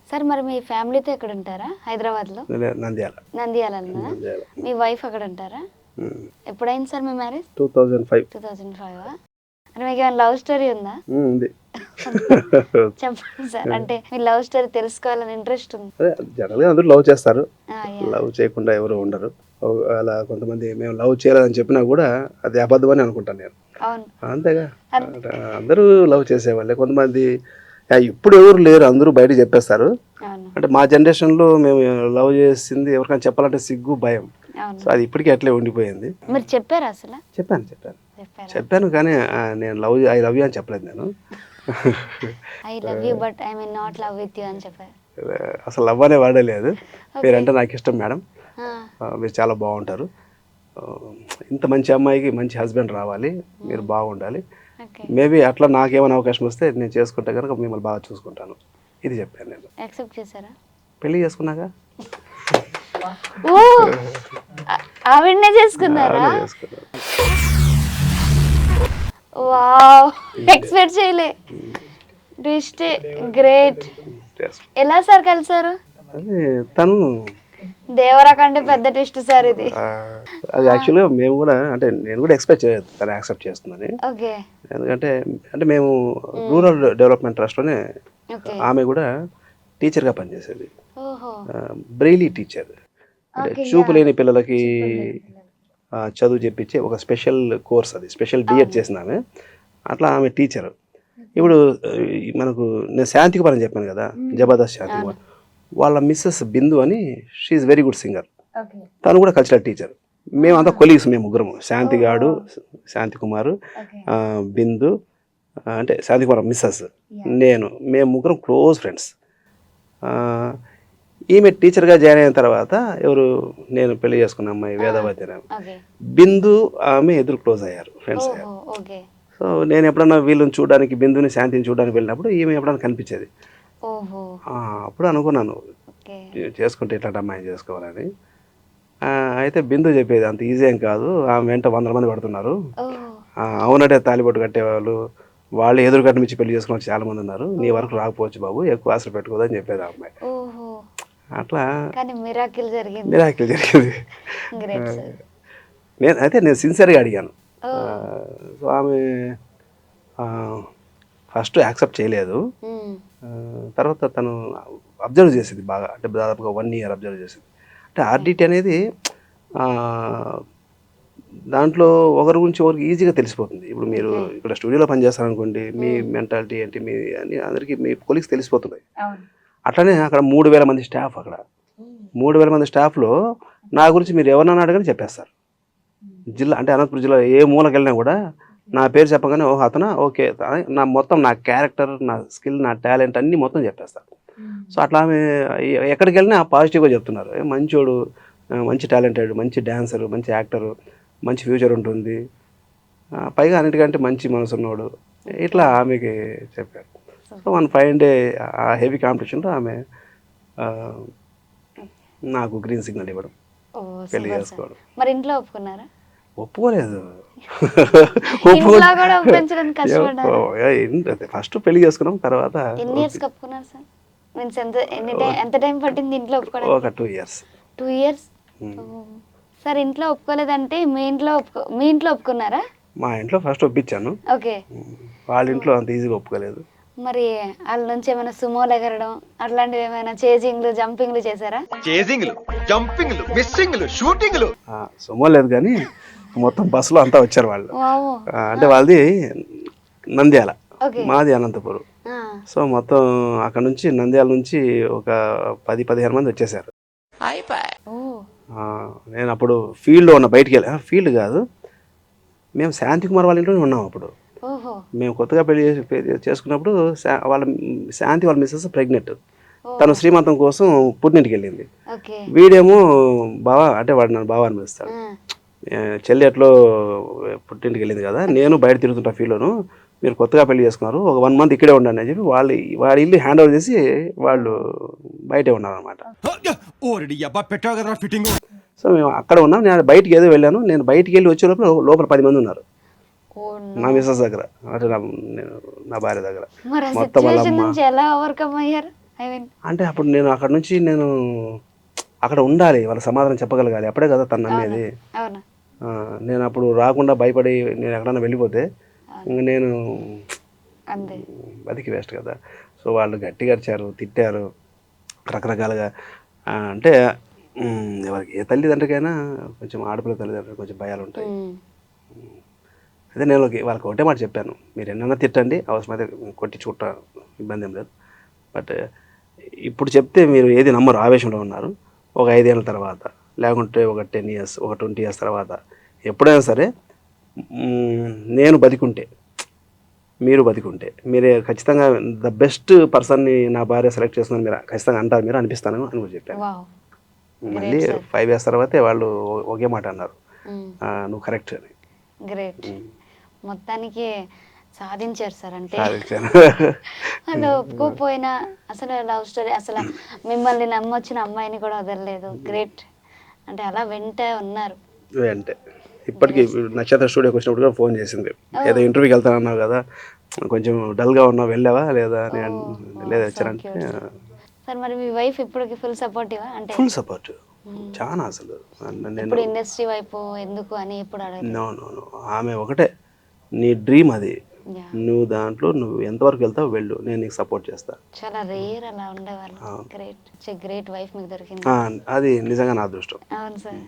Sir మరి మీ ఫ్యామిలీతో ఎక్కడ ఉంటారా? హైదరాబాద్లో? నంద్యాలలో. మీ వైఫ్ అక్కడ ఉంటారా? ఎప్పుడైంది సార్ మీ మ్యారేజ్? 2005. 2005. అంటే మీకు ఏమైనా లవ్ స్టోరీ ఉందా? ఉంది. చెప్పండి సార్. అంటే మీ లవ్ స్టోరీ తెలుసుకోవాలని ఇంట్రెస్ట్ ఉంది. జనరల్గా అందరూ లవ్ చేస్తారు, లవ్ చేయకుండా ఎవరు ఉండరు. అలా కొంతమంది మేము లవ్ చేయాలని చెప్పినా కూడా అది అబద్ధం అని అనుకుంటాను నేను. అంతేగా, అందరూ లవ్ చేసేవాళ్ళే. కొంతమంది ఇప్పుడు ఎవరు లేరు, అందరూ బయట చెప్పేస్తారు. అంటే మా జనరేషన్లో మేము లవ్ చేసింది ఎవరికైనా చెప్పాలంటే సిగ్గు, భయం. సో అది ఇప్పటికీ అట్లే ఉండిపోయింది. మీరు చెప్పారా అసలు? చెప్పాను కానీ నేను ఐ లవ్ యూ అని చెప్పలేదు. నేను I love you but I mean not love with you అని చెప్పారు. అసలు లవ్ అనే వాడలేదు. మీరంటే నాకు ఇష్టం మేడం, మీరు చాలా బాగుంటారు, ఇంత మంచి అమ్మాయికి మంచి హస్బెండ్ రావాలి, మీరు బాగుండాలి, మేబీ అట్లా నాకేమైనా అవకాశం వస్తే నేను చేసుకుంటే కనుక మిమ్మల్ని బాగా చూసుకుంటాను, ఇది చెప్పాను. నేను యాక్సెప్ట్ చేశారా? పెళ్లి చేసుకున్నాక ఆవిడనే చేసుకున్నారా? వావ్, ఎక్స్పెక్ట్ చేయలే. Twist, great. ఎలా సార్ కలిసారు? తను దేవరా కంటే పెద్ద ట్విస్ట్ సార్ ఇది. అది యాక్చువల్గా మేము కూడా, అంటే నేను కూడా ఎక్స్పెక్ట్ చేయలేదు తను యాక్సెప్ట్ చేస్తుందని. ఎందుకంటే మేము రూరల్ డెవలప్మెంట్ ట్రస్ట్లోనే, ఆమె కూడా టీచర్గా పనిచేసేది, బ్రెయిలీ టీచర్. అంటే చూపు లేని పిల్లలకి చదువు చెప్పించే ఒక స్పెషల్ కోర్స్, అది స్పెషల్ బిఎడ్ చేసిన ఆమె. అట్లా ఆమె టీచరు. ఇప్పుడు మనకు నేను శాంతికుమార్ అని చెప్పాను కదా, జబర్దస్త్ శాంతికుమార్, వాళ్ళ మిస్సెస్ బిందు అని, షీఈ్ వెరీ గుడ్ సింగర్. తను కూడా కల్చరల్ టీచర్. మేమంతా కొలీగ్స్, మేము ముగ్గురము, శాంతిగాడు, శాంతికుమారు, బిందు అంటే శాంతికుమార్ మిస్సెస్, మేము ముగ్గురం క్లోజ్ ఫ్రెండ్స్. ఈమె టీచర్గా జాయిన్ అయిన తర్వాత నేను పెళ్లి చేసుకున్న అమ్మాయి వేదవతి, బిందు ఆమె ఎదురు క్లోజ్ అయ్యారు, ఫ్రెండ్స్ అయ్యారు. సో నేను ఎప్పుడన్నా వీళ్ళని చూడడానికి, బిందుని శాంతిని చూడడానికి వెళ్ళినప్పుడు ఈమె ఎప్పుడన్నా కనిపించేది. అప్పుడు అనుకున్నాను చేసుకుంటే ఇట్లాంటి అమ్మాయిని చేసుకోవాలని. అయితే బిందు చెప్పేది అంత ఈజీ ఏం కాదు, ఆమె వెంట 100 మంది పడుతున్నారు, అవునంటే తాలిబొట్టు కట్టేవాళ్ళు, వాళ్ళు ఎదురు కట్టించి పెళ్లి చేసుకున్న చాలా మంది ఉన్నారు, నీ వరకు రాకపోవచ్చు బాబు, ఎక్కువ ఆశలు పెట్టుకోదని చెప్పేది ఆ అమ్మాయి. అట్లా మిరాకిల్ జరిగింది. నేను సిన్సియర్గా అడిగాను. సో ఆమె ఫస్ట్ యాక్సెప్ట్ చేయలేదు. తర్వాత తను అబ్జర్వ్ చేసేది బాగా, అంటే దాదాపుగా 1 year అబ్జర్వ్ చేసేది. అంటే ఆర్డిటీ అనేది దాంట్లో ఒకరి గురించి ఒకరికి ఈజీగా తెలిసిపోతుంది. ఇప్పుడు మీరు ఇక్కడ స్టూడియోలో పనిచేస్తారనుకోండి, మీ మెంటాలిటీ ఏంటి, మీ అని అందరికీ మీ కొలీగ్స్ తెలిసిపోతున్నాయి. అట్లనే అక్కడ 3000 మంది స్టాఫ్, అక్కడ 3000 మంది స్టాఫ్లో నా గురించి మీరు ఎవరన్నా అడగని చెప్పేస్తారు. జిల్లా అంటే అనంతపురం జిల్లా ఏ మూలకి వెళ్ళినా కూడా నా పేరు చెప్పగానే ఓహో అతనా, ఓకే, నా మొత్తం నా క్యారెక్టర్, నా స్కిల్, నా టాలెంట్ అన్నీ మొత్తం చెప్పేస్తారు. సో అట్లా ఆమె ఎక్కడికి వెళ్ళినా పాజిటివ్గా చెప్తున్నారు, మంచోడు, మంచి టాలెంటెడ్, మంచి డ్యాన్సరు, మంచి యాక్టరు, మంచి ఫ్యూచర్ ఉంటుంది, పైగా అన్నిటికంటే మంచి మనసు ఉన్నవాడు, ఇట్లా ఆమెకి చెప్పారు. సో 1 fine day ఆ హెవీ కాంపిటీషన్లో ఆమె నాకు గ్రీన్ సిగ్నల్ ఇవ్వడం, పెళ్లి చేసుకోవడం. మరి ఇంట్లో ఒప్పుకున్నారా? ఒప్పుకోలేదు. ఫస్ట్ పెళ్లి చేసుకున్నాం, తర్వాత ఒక 2 years. 2 years. సార్ ఇంట్లో ఒప్పుకోలేదంటే మీ ఇంట్లో ఒప్పుకున్నారా? మా ఇంట్లో ఫస్ట్ ఒప్పించాను, వాళ్ళ ఇంట్లో అంత ఈజీగా ఒప్పుకోలేదు. మరి వాళ్ళ నుంచి ఏమైనా సుమోలు ఎగరడం అట్లాంటివి, ఏమైనా చేజింగ్లు, జంపింగ్లు చేశారా? సుమో లేదు కానీ మొత్తం బస్సులో అంతా వచ్చారు వాళ్ళు. అంటే వాళ్ళది నంద్యాల, మాది అనంతపురం. సో మొత్తం అక్కడ నుంచి, నంద్యాల నుంచి ఒక 10-15 మంది వచ్చేసారు. నేను అప్పుడు ఫీల్డ్లో ఉన్న, బయటికి వెళ్ళా, ఫీల్డ్ కాదు, మేము శాంతికుమార్ వాళ్ళ ఇంట్లోనే ఉన్నాం అప్పుడు. మేము కొత్తగా పెళ్లి చేసుకున్నప్పుడు శాంతి వాళ్ళ మిస్సెస్ ప్రెగ్నెంట్, తను శ్రీమంతం కోసం పుట్టింటికి వెళ్ళింది. వీడేమో బావా, అంటే వాడు నన్ను బావా అని పిలుస్తాడు, చెల్లి ఎట్లో పుట్టింటికి వెళ్ళింది కదా, నేను బయట తిరుగుతుంటా ఫీల్డ్లోను, మీరు కొత్తగా పెళ్లి చేసుకున్నారు, ఒక 1 month ఇక్కడే ఉండండి అని చెప్పి వాడి ఇల్లు హ్యాండ్ ఓవర్ చేసి వాళ్ళు బయటే ఉన్నారు అనమాట. సో మేము అక్కడ ఉన్నాం, నేను బయటికి ఏదో వెళ్ళాను, నేను బయటికి వెళ్ళి వచ్చేటప్పుడు లోపల 10 మంది ఉన్నారు నా మిస్సెస్ దగ్గర, అంటే నా భార్య దగ్గర. మొత్తం ఎలా ఓవర్కమ్ అయ్యారు? ఐ మీన్ అంటే అప్పుడు నేను అక్కడ నుంచి అక్కడ ఉండాలి, వాళ్ళ సమాధానం చెప్పగలగాలి, అప్పుడే కదా తను నమ్మేది. అవును నేను అప్పుడు రాకుండా భయపడి నేను ఎక్కడన్నా వెళ్ళిపోతే ఇంక నేను అంతే. బతికి వేస్ట్ కదా. సో వాళ్ళు గట్టిగా అరిచారు, తిట్టారు రకరకాలుగా. అంటే ఎవరికి ఏ తల్లిదండ్రికైనా కొంచెం ఆడపిల్ల తల్లిదండ్రులు కొంచెం భయాలు ఉంటాయి. అదే నేను వాళ్ళకి ఒకటే మాట చెప్పాను, మీరు ఎన్నైనా తిట్టండి, అవసరమైతే కొట్టి చూట ఇబ్బంది ఏం లేదు, బట్ ఇప్పుడు చెప్తే మీరు ఏది నమ్మరు, ఆవేశంలో ఉన్నారు. ఒక 5 ఏళ్ళ తర్వాత, లేకుంటే ఒక 10 ఇయర్స్, ఒక 20 ఇయర్స్ తర్వాత ఎప్పుడైనా సరే నేను బతికుంటే, మీరు బతికుంటే మీరే ఖచ్చితంగా ద బెస్ట్ పర్సన్ని నా భార్య సెలెక్ట్ చేస్తుందని మీరు ఖచ్చితంగా అంటారు, మీరు అనిపిస్తాను అని కూడా చెప్పాను. మళ్ళీ 5 ఇయర్స్ తర్వాతే వాళ్ళు ఒకే మాట అన్నారు, నువ్వు కరెక్ట్ అని. గ్రేట్. మొత్తానికి సాధించారు సార్. అంటే సాధించాను. వాళ్ళు ఒప్పుకోపోయినా అసలు లవ్ స్టోరీ, అసలు మిమ్మల్ని నమ్మొచ్చిన అమ్మాయిని కూడా వదలలేదు. గ్రేట్. అంటే అలా వెంట ఉన్నారు. అంటే ఇప్పటికీ నక్షత్ర స్టూడియోకి వచ్చినప్పుడు కూడా ఫోన్ చేసింది, ఏదో ఇంటర్వ్యూకి వెళ్తానన్నావు కదా, కొంచెం డల్గా ఉన్నావు, వెళ్ళావా లేదా అని. లేదా వచ్చారంటే. సార్ మరి మీ వైఫ్ ఇప్పటికి ఫుల్ సపోర్టివా? అంటే ఫుల్ సపోర్ట్, చాలా అసలు. ఇప్పుడు ఇండస్ట్రీ వైపు ఎందుకు అని ఇప్పుడు అడగదు. నో, ఆమె ఒకటే, నీ డ్రీమ్ అది, నువ్వు దాంట్లో నువ్వు ఎంతవరకు వెళ్తావు వెళ్ళు, నేను నీకు సపోర్ట్ చేస్తాను. చాలా రేర్ అలా ఉండేవాళ్ళు. గ్రేట్. గ్రేట్ వైఫ్ మీకు దొరికింది. అది నిజంగా నా అదృష్టం. అవును సార్.